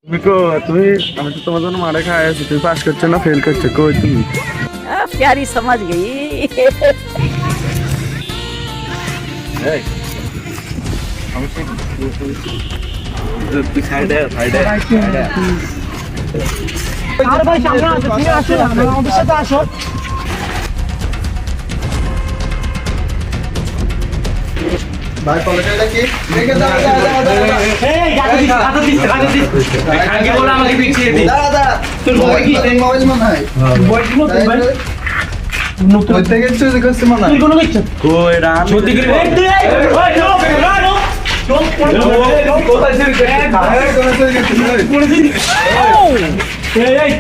তুমি আমি তো তোমার জন্য মারে খাই আছি, তুমি পাস করছো না ফেল করছো, কই তুমি? प्यारी समझ गई। আর ভাই সামনে আসো, তুমি আসো না, আমাদের সাথে আসো। ভাই পলিটিক্যালটা কি দেখে দাও এই গাড়ি দিস খানকে বলে আমাকে পিছিয়ে দি। দাদা তোর বই কি মোবাইল মনে হয় বই কি নতুন ভাই নতুন কই থেকে চুরি করছে মনে হয় তুই কোন কিছু কই রান সত্যি কি ওই কোথায় চুরি করে আরে কোন চুরি করছে কোন দিন এই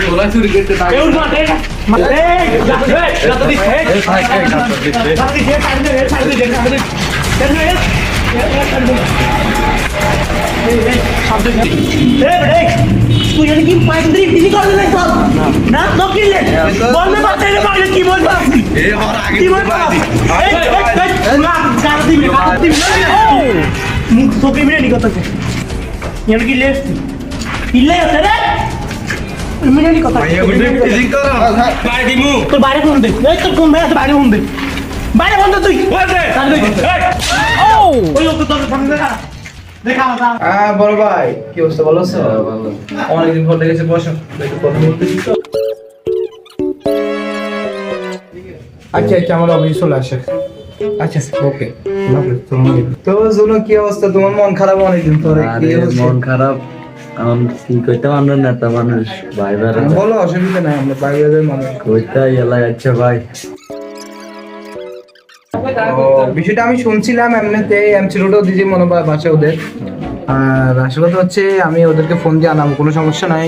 তোলা চুরি করতে না কেউ মাঠে এই গাড়ি দিস এই গাড়ি দিস সাইড দে তুই জানি কি পাইপ দিয়ে ডিজি করে না সব না তো কি লে বলতে পারতে না পারলে কি বলবো এই আমার আগে কি বলবো না গাড়ি দিবি মুখ তোকে মিলে নিকতাছে জানি কি লে ইলে আছে রে মিলে নিকতা টিজিং করো বাইরে দিমু তোর বাইরে ফোন দে এই তোর কোন ভাই আছে বাইরে ফোন দে বাইরে ফোন দে তুই ওই লোক তোর ফোন দে না দেখা না বড় ভাই কি অবস্থা ভালো আছো অনেকদিন পর দেখেছি বসো একটু কথা বলতে দিছো আচ্ছা আচ্ছা আমার অফিসে চলে আসে আচ্ছা ওকে তো জোনো কি অবস্থা তোমার মন খারাপ অনেকদিন পরে কি মন খারাপ, কি কইতে পারলো না তো মানুষ ভাই ভাই বলো অসুবিধা নাই আমরা বাইরে মানুষ কইতে এলাই আচ্ছা ভাই। বিষয়টা আমি শুনছিলাম এমনিতে এমসিরোডও দিদি মনে হয় বাসা ওদের, আর আসলে তো হচ্ছে আমি ওদেরকে ফোন দিয়ে আনাবো, কোনো সমস্যা নাই।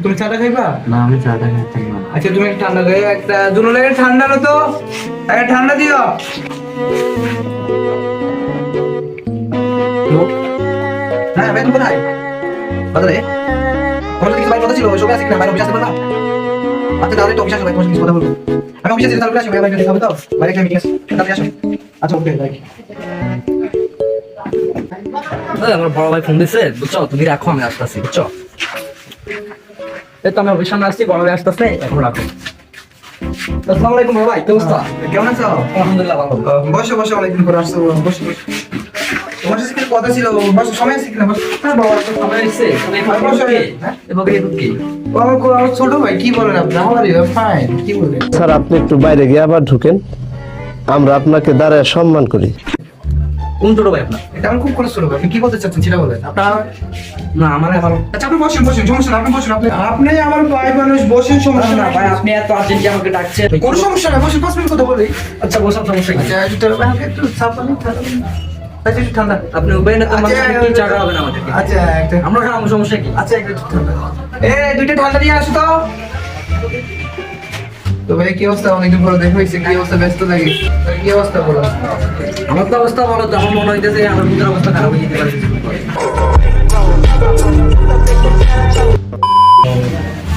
তুমি চাটা খাইবা? না আমি চাটা খাইতাম না। আচ্ছা তুমি একটা ঠান্ডা খাই, একটা দুটো লেগে ঠান্ডা না তো একটা ঠান্ডা দিও। হ্যাঁ বেতন কোথায়? কথা রে তোমার সাথে কিছু বাইরে কথা ছিল, ওই সবাই আসি কিনা বাইরে অফিস আসতে পারলাম? আচ্ছা তাহলে তো অফিস আসো ভাই, তোমার সাথে কিছু কথা বলবো। আমি অফিসে যেতে তাহলে আসি ভাই, দেখা হবে তো বাইরে একটা মিটিং আছে তাহলে আসো। আচ্ছা ওকে ভাই। আমার বড় ভাই ফোন দিছে, বুঝছো? তুমি রাখো, আমি আসতেছি, বুঝছো? এই তো আমি অফিস সামনে আসছি, বড় ভাই আসতেছে, এখন রাখো। আসসালামু আলাইকুম বড় ভাই, কি অবস্থা? কেমন আছো? আলহামদুলিল্লাহ ভালো। বসো বসো, অনেকদিন পর আসছো, বসো বসো। তোমার সাথে কিছু কথা ছিল, বসো, সময় আছে কিনা বসো। হ্যাঁ বাবা তো সবাই এসেছে, তুমি এখন বসো। এবং এই কি? ও আমার ছোট ভাই, কি বলেন আপনি? আমার ফাইন, কি বলেন? স্যার আপনি একটু বাইরে গিয়ে আবার ঢুকেন, আমরা আপনাকে দাঁড়ায় সম্মান করি। কোন ছোট ভাই আপনার? এটা আমার খুব করে ছোট ভাই, আপনি কি বলতে চাচ্ছেন সেটা বলেন। আপনার না আমার আচ্ছা আপনি বসেন বসেন, সমস্যা না, আপনি বসেন, আপনি আমার ভাই মানুষ, বসেন, সমস্যা না না ভাই, আপনি এত আর্জেন্টলি আমাকে ডাকছেন। কোনো সমস্যা না, বসেন, 5 মিনিট কথা বলি। আচ্ছা বসার সমস্যা কি? আচ্ছা একটু আমাকে একটু চাপ পানি ঠান্ডা, আচ্ছা একটু ঠান্ডা। আপনি উপায় না তো আচ্ছা, আমাকে কি জায়গা হবে না আমাদেরকে? আচ্ছা একটা, আমরা খাবো, সমস্যা কি? আচ্ছা একটু ঠান্ডা, দুইটা ঠান্ডা নিয়ে আসো তো। তো ভাই কি অবস্থা? অনেকদিন পরে দেখা হয়েছে, কি অবস্থা? ব্যস্ত লাগে, কি অবস্থা বলো? আমার তো অবস্থা ভালো, তো আমার মনে হইতেছে আমার নিজের অবস্থা খারাপ হয়ে যেতে পারে।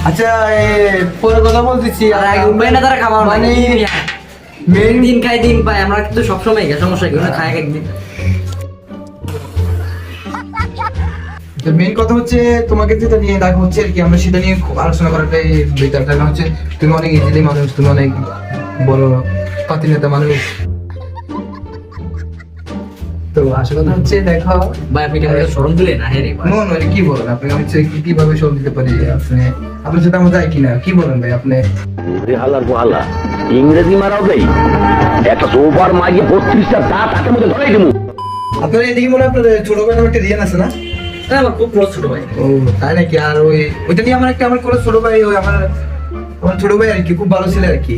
আচ্ছা পরে কথা বলতেছি, আর আগে উপায় না তারা খাবার মানে মেন দিন খাই দিন পাই, আমরা কিন্তু সবসময় খাই, সমস্যা কি? ওরা খায় একদিন। মেইন কথা হচ্ছে তোমাকে যেটা নিয়ে দেখা হচ্ছে আর কি, আমরা সেটা নিয়ে খুব আলোচনা করাটাই বেটার। কারণ হচ্ছে তুমি অনেক ইজিলি মানুষ, তুমি অনেক বড় পাতি নেতা মানুষ। তো আসল কথা হচ্ছে দেখো ভাই আপনি কেমন শরম দিলেন না? হ্যাঁ রে ভাই, নো কি বলেন আপনি? হচ্ছে কিভাবে সব দিতে পারি আপনি? আপনার সাথে আমরা যাই কিনা, কি বলেন ভাই আপনি? হালার হালা ইংরেজি মারাও দেই একটা সোফার মাঝে 32টা দাঁত হাতের মধ্যে ধরাই দেবো। আপনার এদিকে মনে হয় আপনার ছোট ভাই নামে একটা রিয়ান আছে না? হ্যাঁ আমার খুব ক্লোজ ছোট ভাই। ও তাই নাকি? আর ওইটা নিয়ে আমার একটা আমার কোনো ছোট ভাই, ওই আমার ছোট ভাই আর কি, খুব ভালো ছিল আর কি।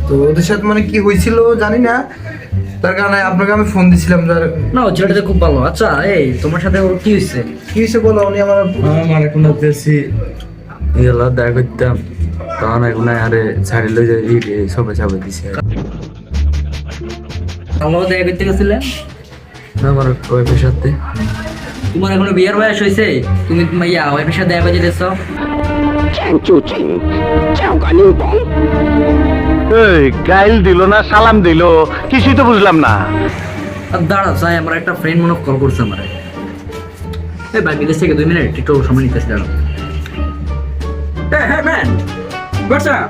তো ওদের সাথে মানে কি হয়েছিল জানি না, তার কারণে আপনাকে আমি ফোন দিছিলাম। না ও ছেলেটা খুব ভালো। আচ্ছা এই তোমার সাথে ওর কি হয়েছে? কি হয়েছে বলো? উনি আমার এখন দেখছি এগুলো দেখা করতাম, তখন এখন আরে ছাড়িল যে সবাই চাপে দিছে। ভালো দেখা করতে গেছিলে? আমার ওয়াইফের সাথে। তোমার এখনো বিয়ের বয়স হয়েছে, তুমি ইয়া ওয়াইফের সাথে দেখা যেতেছ? এই গাইল দিল না সালাম দিল, কিছুই তো বুঝলাম না। আর দাঁড়াও চাই, আমার একটা ফ্রেন্ড মনে কল করছে আমার। এই ভাই বিদেশ থেকে 2 মিনিট একটু সময় নিতেছি দাঁড়াও। Hey man, what's up?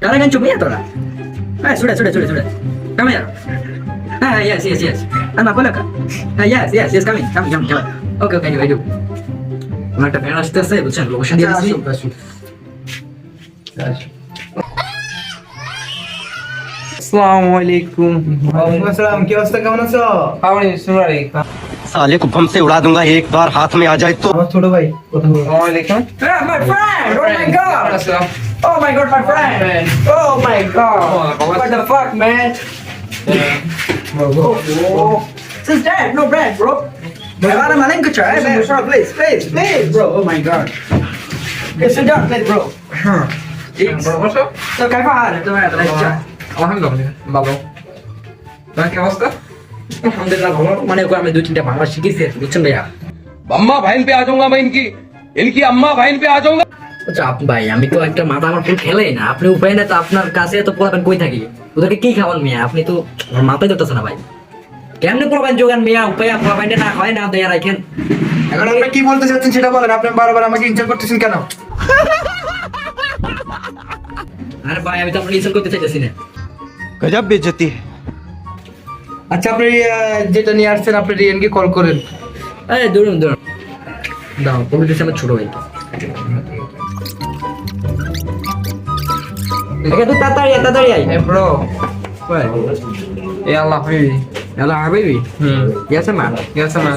Kalian kan cumi ya toh? Sudah. Come here. Yes. Boleh kah? Yes, coming. Okay, I do. আমার একটা ফ্রেন্ড আসতেছে বুঝছেন, লোকেশন দিয়ে দিছি। আসসালামু আলাইকুম। ওয়ালাইকুম আসসালাম, কি অবস্থা, কেমন আছো? আপনি শুনারি साले को बम से उड़ा दूंगा एक बार हाथ में आ जाए तो। আমার ছোট ভাই কথা বলো। আসসালামু আলাইকুম। Hey, my friend! Oh my god! আসসালাম। Oh my god, my friend! Oh my god! What the fuck, man? Oh. This dad, no bread, bro. Bagaimana malam kecil, man? Bro, please, bro. Oh my god. Sit down, please, bro. So, kaifa hal? আলহামদুলিল্লাহ ভালো। তোমার কি অবস্থা? আলহামদুলিল্লাহ ভালো। মানে ওকে আমি 2-3টা বাংলা শিখেছি বুঝছেন ভাইয়া। अम्मा बहन पे आ जाऊंगा मैं इनकी अम्मा बहन पे आ जाऊंगा। আচ্ছা ভাই, আমি তো একটা মাথা আমার ফুল খেলেই না, আপনি উপায় না তো আপনার কাছে তো পোলাবেন কই থাকি, ওদেরকে কি খাওয়ান মিয়া, আপনি তো আমার মাথায় ধরতেছে না ভাই। কেমনে পোলাবেন জোগান মিয়া, উপায় পোলাবেন না হয় না দেয়া রাখেন। এখন আপনি কি বলতে চাচ্ছেন সেটা বলেন, আপনি বারবার আমাকে ইনসাল্ট করতেছেন কেন? আরে ভাই, আমি তো আপনার ইনসাল্ট করতে চাইতেছি না। गजब बेइज्जती है। আচ্ছা, আপনি যেটা নিয়ে আসছেন আপনি রিয়ানকে কল করেন। এই দূরুন দাও, তুমি দিচ্ছে আমার ছোট ভাই। একে তো তাড়াতাড়ি আই। Hey bro. What? Ya Allah habibi. Hello হাবিবি। Yes man.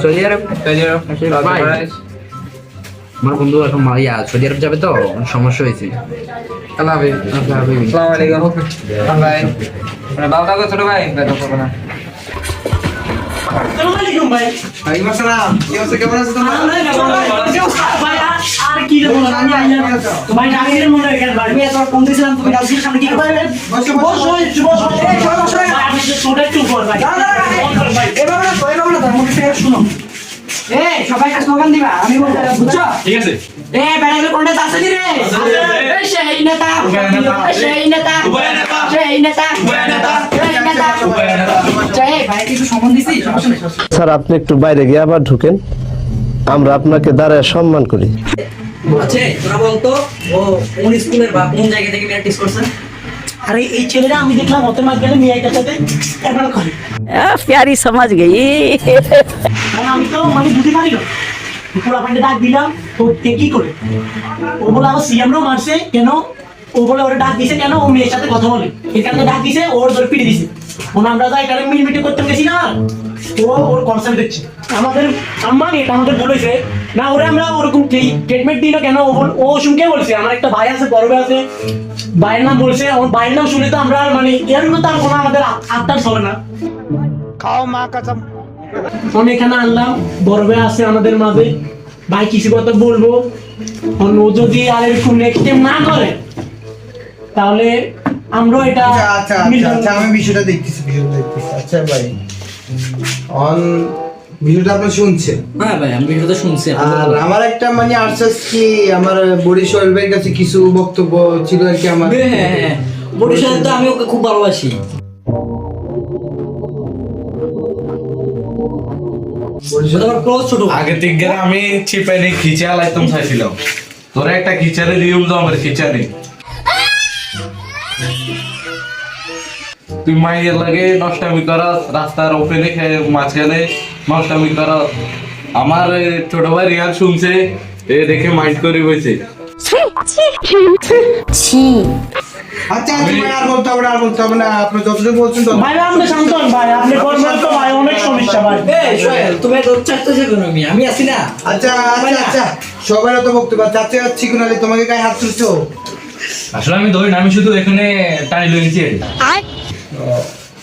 সৌদি আরব। ভাই, আমার বন্ধু এখন সৌদি আরব যাবে তো, সমস্যা হয়েছে। Allah habibi. হাবিবি। Assalamu alaikum. Bye. Mana bawa tahu ছোট ভাই? বেটা করবে না। আসসালামু আলাইকুম ভাই। ওয়ালাইকুম আসসালাম, কি অবস্থা, কেমন আছো তোমরা? ভাই আর কি রে বলো, আমি আইলাম ভাই, ডাকিরে মনে হয় কেন ভাই, আমি এত ফোন দিছিলাম তুমি ডাকির সামনে কি ভাই বসো এই বসো আমি তো ছোট একটু পর ভাই ভাই এভাবে না তার মুখে থেকে শুনো, এই সবাই কাছে স্লোগান দিবা, আমি বলতে বুঝছো? ঠিক আছে। এই বেড়াইলে কোনটা আছে কি রে? এই সেই নেতা ভাই কিছু সম্মান দিছি, সমস্যা নেই। স্যার আপনি একটু বাইরে গিয়ে আবার ঢুকেন, আমরা আপনাকে দাঁড়ায় সম্মান করি। আছে তোরা বলতো ও কোন স্কুলের বা কোন জায়গা থেকে প্র্যাকটিস করছেন? আরে এই ছেলেটা আমি দেখলাম হতে মাস গেলে মেয়েটার সাথে একবার করে, प्यारी समझ गई। মানে আমি তো মানে বুঝতে পারি না, পুরো আপনাকে ডাক দিলাম তো কি করে, ও বলে আমার সিএমরাও মারছে কেন, ও বলে ওরা ডাক দিছে কেন, ও মেয়ের সাথে কথা বলে এই কারণে ডাক দিছে, ওর ধরে পিটে দিছে। মনে আমরা যাই কারণে মিটমিটি করতে গেছি না, ওর কনসার্ট দেখছে আমাদের আম্মা এটা আমাদের বলেছে না, ওরে আমরা ওরকম ট্রিটমেন্ট দিই না কেন, ও শুনকে বলছে আমার একটা ভাই আছে, বড় ভাই আছে, ভাইয়ের নাম বলছে, আমার ভাইয়ের নাম শুনে তো আমরা মানে এর মতো আর কোনো আমাদের আত্মার চলে না। खाओ माँ कसम। আমি এখানে আনলাম, বড় ভাই আছে আমাদের মাঝে, ভাই কিছু কথা বলবো, ও যদি আর এরকম নেক্সট টাইম না করে তাহলে আমরা এটা আচ্ছা, আমি বিষয়টা দেখতেছি। আচ্ছা ভাই, ভিডিওটা আপনি শুনছেন? হ্যাঁ ভাই, আমি ভিডিওটা শুনছি। আর আমার একটা মানে আশ্বাস কি, আমার বরিশাল ভাইয়ের কাছে কিছু বক্তব্য ছিল আর কি আমার। হ্যাঁ, বরিশাল তো আমি ওকে খুব ভালোবাসি। আগে থেকে আমি চিপাইনি খিচা লাইতাম চাইছিলাম, তোরা একটা খিচারে দিউম তো আমার খিচারে তুই মাইয়ের লাগে নষ্টামি করাস, রাস্তার ওপেনে মাঝখানে নষ্টামি করাস। আমার ছোট ভাই রিয়াল শুনছে, এ দেখে মাইন্ড করে বসে। আচ্ছা ভাই, আর বলতে হবে না, আপনি যতটুকু বলছেন তো। ভাই আপনি শান্ত হন ভাই, আপনি করবেন তো ভাই, অনেক সমস্যা ভাই। এই সোহেল, তুমি তো চাইতেছো কেন? আমি আছি না। আচ্ছা, সবাই তো বক্তব্য চাচ্ছে যাচ্ছি কোন, তোমাকে গায়ে হাত তুলছো? আসলে আমি ধরি না, আমি শুধু এখানে টানি লেগেছি।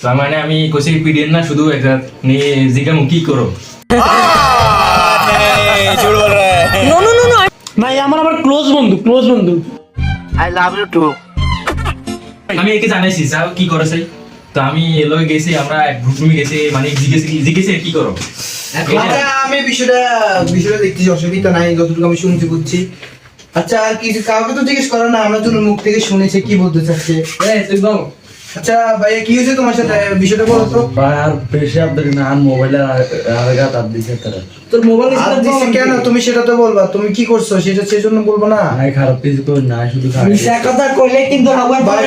তার মানে আমি কোচিং পিডিএন না, শুধু একটা নিয়ে জিজ্ঞামু কি করো। ভাই আমার আবার ক্লোজ বন্ধু। I love you too. আমি একে জানাইছি স্যার কি করে চাই, তো আমি এলোকে গেছি, আমরা গ্রুপে গেছি, মানে জিজ্ঞেসে কি করো। আচ্ছা, আমি বিষয়টা দেখতেছি, অসুবিধা নাই, যতটুকু আমি শুনছি বুঝছি। আচ্ছা, আর কিছু কাউকে তো জিজ্ঞেস করো না, আমরা তোর মুখ থেকে শুনেছি কি বলতে চাচ্ছে। এই তুই বল। আচ্ছা ভাইয়া কি হয়েছে তোমার সাথে বিষয়টা বলো তো। ভাই আর বেশি আপনাদের না মোবাইলে আরেগা তার দিছে তারা তোর মোবাইল আর দিছে কেন তুমি সেটা তো বলবা, তুমি কি করছো সেটা সেজন্য বলবো না। নাই খারাপ কিছু করি না, শুধু খারাপ মিশা কথা কইলে কিন্তু আবার ভাই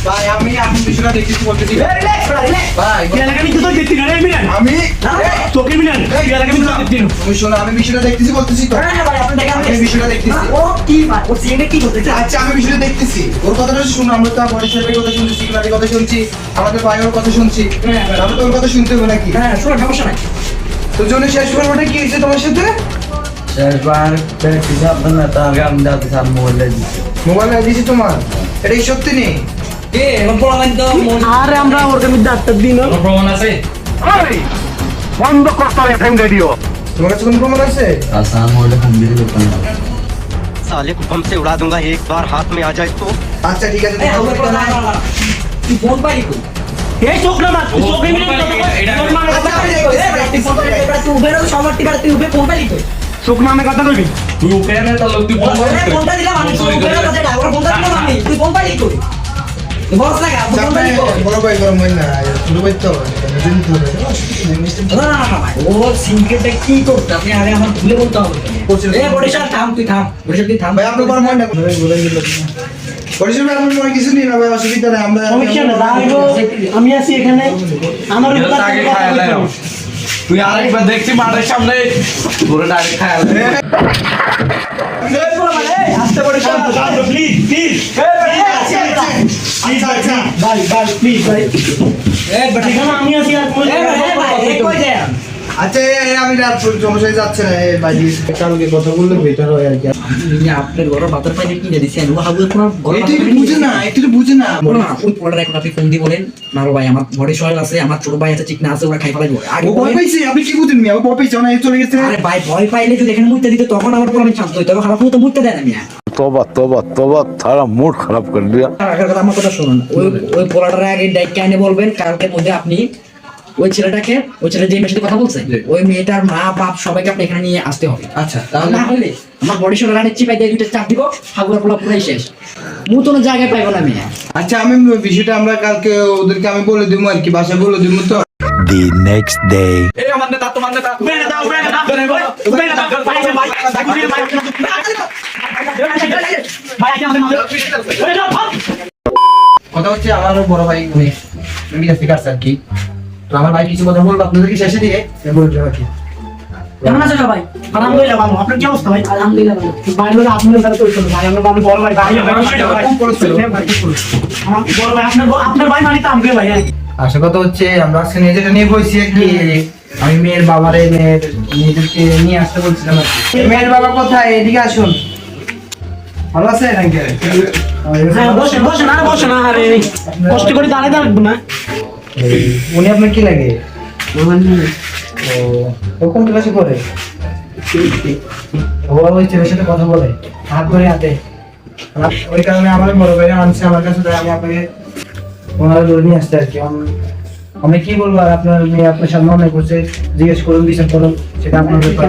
ভাই আমি বিষয়টা দেখতেছি বলতেছি ভাই আমি তুমি শোনো, আমি বিষয়টা দেখতেছি বলতেছি তো, আমি বিষয়টা দেখতেছি। আচ্ছা আমি বিষয়টা দেখতেছি, ওর কথাটা শুনো, আমরা তো বড় সাহেবের কথা শুনছি, সিগনালের কথা শুনছি, আমাদের ভাইয়ের কথা শুনছি, আমরা তো ওর কথা শুনতে হবে নাকি? হ্যাঁ শোনো সমস্যা নাই। তো জন্য শেষ করবোটা কি হয়েছে তোমার সাথে? শেষবার কিছু আপনার না তার আমি যাতে স্যার মোবাইলে দিচ্ছে। মোবাইল দিয়েছি তোমার, এটা কি সত্যি নেই? এ এখন পড়ালেন তো আরে আমরা ওর কাছে ডাক্তার দিন কোনো প্রমাণ আছে? তোমার কাছে কোনো প্রমাণ আছে? আর স্যার মোবাইলে ফোন দিয়ে দিতে পারেন। साले को बम से उड़ा दूंगा एक बार हाथ में आ जाए तो। আচ্ছা ঠিক আছে, এই হবে না না তুই ফোন পাইলি কই? এই চোখ না মার চোখ এমনি আচ্ছা আমি দেখতেছি, তুই ফোন পাইলি তুই উবের সমারটি বার তুই উবে ফোন পাইলি কই? চোখ নামে কথা কইবি তুই ওকে না তাহলে তুই ফোন ফোনটা দিলাম আমি তুই উবের কাছে ড্রাইভার ফোনটা দিলাম আমি তুই ফোন পাইলি কই? বস লাগা ফোন পাইলি কই? বড় ভাই গরম হয় না, ছোট ভাই তো না ভাই ও সিনকেটে কি করতে আপনি আগে আমার ভুলে বলতে হবে এ বড়িশাল থাম তুই থাম বড়িশাল তুই থাম ভাই আপনার গরম হয় না, পরিষেবা আমার মনে কিছু নেই না ভাই, অসুবিধা নেই, আমরা সমস্যা না যাইবো আমি আছি এখানে আমার উপর আগে খায় না তুই আরেকবার দেখছি মাঠের সামনে পুরো ডাইরেক্ট খায় আসতে পারে প্লিজ প্লিজ আচ্ছা আচ্ছা ভাই ভাই প্লিজ ভাই এ বড় এখানে আমি আছি আর কোনো ভাই এ কই যায় আচ্ছা আমি রাত সমস্যায় যাচ্ছে না, ভাই কালকে কথা বললে বেটার হয় আর কি। আপনি আপনার ঘরের বাতার পাইলে কিনে দিছেন ও হাবু আপনার ঘর একটু বুঝে না, একটু বুঝে না। ওই পোলার এখন আপনি ফোন দিয়ে বলেন না ভাই আমার বডি সয়েল আছে আমার ছোট ভাই আছে চিকনা আছে ওরা খাই ফেলাইবো আগে ও ভয় পাইছে, আপনি কি বুঝেন মিয়া? ও ভয় পাইছে না, চলে গেছে। আরে ভাই ভয় পাইলে যদি এখানে মুইতে দিত তখন আমার পোলা আমি শান্ত হইতো খারাপ হতো মুইতে দেন আমি तोबा तोबा तोबा थारा मूड खराब कर दिया। আগের কথা আমার কথা শুনুন ওই পোলাটার আগে ডাইক কাইনে বলবেন কালকের মধ্যে আপনি ওই ছেলেটাকে ওই ছেলে যে মেয়ের সাথে কথা বলছে ওই মেয়েটার মা বাপ সবাইকে আপনি এখানে নিয়ে আসতে হবে আচ্ছা আর না হলে আমার বডি শোলা রানের চিপাই দিয়ে দুটো চাপ দিব হাগুরা পোলা পুরাই শেষ মুতনো জায়গায় পাইবো না মেয়ে আচ্ছা আমি বিষয়টা আমরা কালকে ওদেরকে আমি বলে দিব আর কি, বাসায় বলে দিব তো। The next day. এই আমার নেতা তোমার নেতা কথা হচ্ছে আমার বড় ভাই বিদেশ থেকে আসছে আর কি, তো আমার ভাই কিছু কথা বলবো আপনাদেরকে শেষে দিয়ে বলে দেবো আর কি। কেমন আছো সবাই? আলহামদুলিল্লাহ ভালো। আপনার কি অবস্থা ভাই? আলহামদুলিল্লাহ ভালো। ভাই লোক আপনাদের সাথে তো চলো ভাই, আমরা বড় ভাই ভাই আমার বড় ভাই আপনার ভাই মানে তো আমগে ভাই আর কি। আসল কথা হচ্ছে আমরা আজকে নিজেটা নিয়ে বসছি আর কি, আমি মেয়ের বাবারে মেয়েদেরকে নিয়ে আসতে বলছিলাম আর কি। মেয়ের বাবা কোথায়? এদিকে আসুন। ভালো আছে নাকি? হ্যাঁ বসে বসে না বসে না আরে কষ্ট করে দাঁড়াতে লাগবে না। উনি আপনার কি লাগে? ও কোন ক্লাসে পড়ে? ও ওই ছেলের সাথে কথা বলে হাত ধরে হাতে, ওই কারণে আমার বড় ভাইরা আনছে আমার কাছে, তাই আমি আপনাকে ওনারা ধরে নিয়ে আসতে আর কি। আমি কি বলবো আর আপনার মেয়ে আপনার সামনে অনেক করছে, জিজ্ঞেস করুন বিচার করুন, সেটা আপনার ব্যাপার।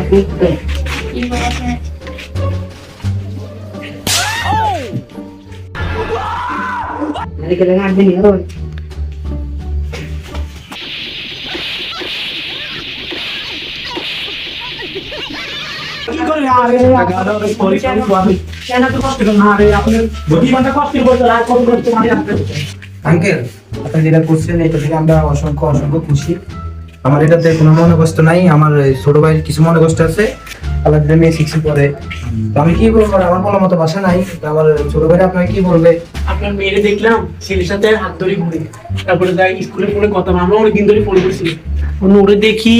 কি করে আরে কেন তো কষ্ট করে না আরে আপনি জীবনটা কষ্ট করতে আর কত করতে মানে আঙ্কেল আপনি যেটা করছেন এটা থেকে আমরা অসংখ্য অসংখ্য খুশি। আমার এটাতে কোনো মনে কষ্ট নাই, আমার ছোট ভাইয়ের কিছু মনে কষ্ট আছে, আল্লাহ দিলে মেয়ে শিখছি পরে। তো আমি কি বলবো, আমার বলার মতো ভাষা নাই। তো আমার ছোট ভাই আপনাকে কি বলবে? আপনার মেয়েরে দেখলাম ছেলের সাথে হাত ধরে ঘুরে, তারপরে যাই স্কুলে ফোনে কথা বলে, আমরা অনেকদিন ধরে ফোন করছি, ওরে দেখি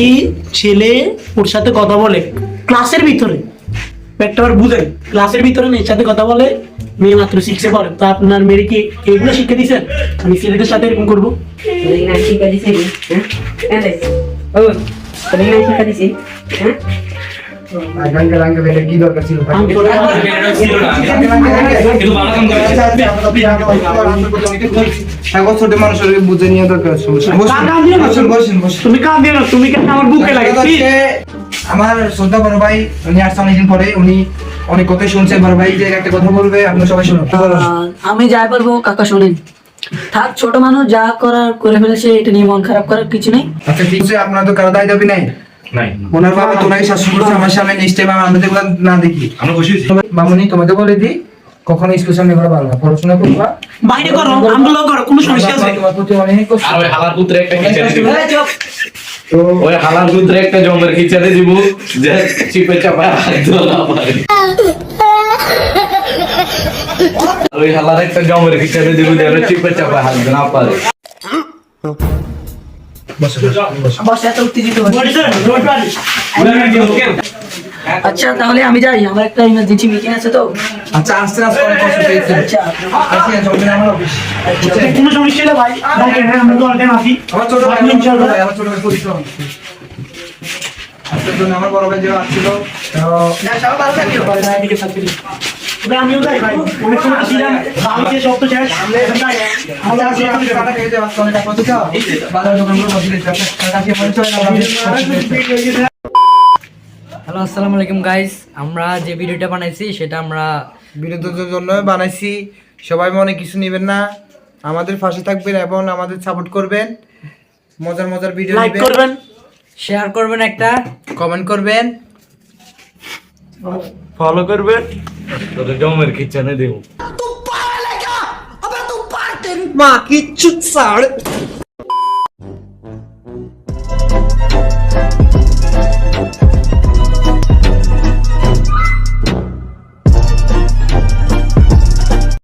ছেলে ওর সাথে কথা বলে ক্লাসের ভিতরে, একটা বার বুঝাই ক্লাসের ভিতরে মেয়ের সাথে কথা বলে, মেয়ে মাত্র 6-এ পড়ে। তো আপনার মেয়েকে কি এগুলো শিক্ষা দিচ্ছেন আমি ছেলেদের সাথে এরকম করবো? শিক্ষা দিছি আঙ্কেল আঙ্কেল এটা কি দরকার ছিল ভাই? কিন্তু ভালো কাম করেছে। এখন ছোট মানুষের বুঝে নিয়ে দরকার সমস্যা বসুন বসুন বসুন। তুমি কান দিও না, তুমি কেন আমার বুকে লাগে please? আমার শ্রদ্ধা বড় ভাই উনি আসছে অনেকদিন পরে, উনি অনেক কথাই শুনছে। বড় ভাই যে একটা কথা বলবে আপনি সবাই শুনুন। আমি যাই পারবো কাকা শোনেন, থাক ছোট মানুষ যা করার করে ফেলেছে, এটা নিয়ে মন খারাপ করার কিছু নেই। আচ্ছা ঠিক আছে, আপনার তো কারো দায় দাবি নাই। নাই, ওনার বাবা তোনাকে শাসন করছে আমার সামনে, নিশ্চয় টাইম আমরা যেগুলো না দেখি। আমরা খুশি হয়েছি। মামুনি তোমাকে বলে দিই, কখনো স্কুল সামনে করা ভালো না, পড়াশোনা করবা বাইরে করো, আমগুলো করো, কোনো সমস্যা আছে? তোমার প্রতি অনেক কষ্ট। আর ওই হালার পুত্রে একটা খিচাড়ি দিব, তো ওই হালার পুত্রে একটা জমের খিচাড়ি দিব যে চিপে চাপায় হাত ধরা না পারে। ওই হালার একটা জমের খিচাড়ি দিব যে চিপে চাপায় হাত ধরা না পারে। বসে এত উত্তেজিত হচ্ছে। What is it? Don't worry. আচ্ছা তাহলে আমি যাই, আমার একটা ইমার্জেন্সি মিটিং আছে তো। আচ্ছা আস্তে আস্তে অনেক কষ্ট পেয়েছে। আচ্ছা আচ্ছা জমি আমার অফিস। কোনো সমস্যা নেই ভাই, দেখেন হ্যাঁ আমরা তো অনেক আছি। আমার ছোট ভাই ইনশাআল্লাহ। আমার ছোট ভাই পরিশ্রম। আজকের জন্য আমার বড় ভাই যে আসছিল, তবে আমিও যাই ভাই, অনেক সময় তো ছিলাম, বাড়িতে সব তো শেষ। আমরা আসি, টাকা খেয়ে যাওয়া অনেক টাকা তো খাও। বাজার দোকানগুলো বসে গেছে, টাকা খেয়ে মনে চলে না। হ্যালো আসসালামু আলাইকুম গাইস, আমরা যে ভিডিওটা বানাইছি সেটা আমরা বিনোদনের জন্য বানাইছি, সবাই মনে কিছু নেবেন না, আমাদের পাশে থাকবেন এবং আমাদের সাপোর্ট করবেন, মজার মজার ভিডিও লাইক নেবেন, করবেন, শেয়ার করবেন, একটা কমেন্ট করবেন, ফলো করবেন, তোদের জমের খিচাড়ি দিব। মা কিচ্ছু ছাড়।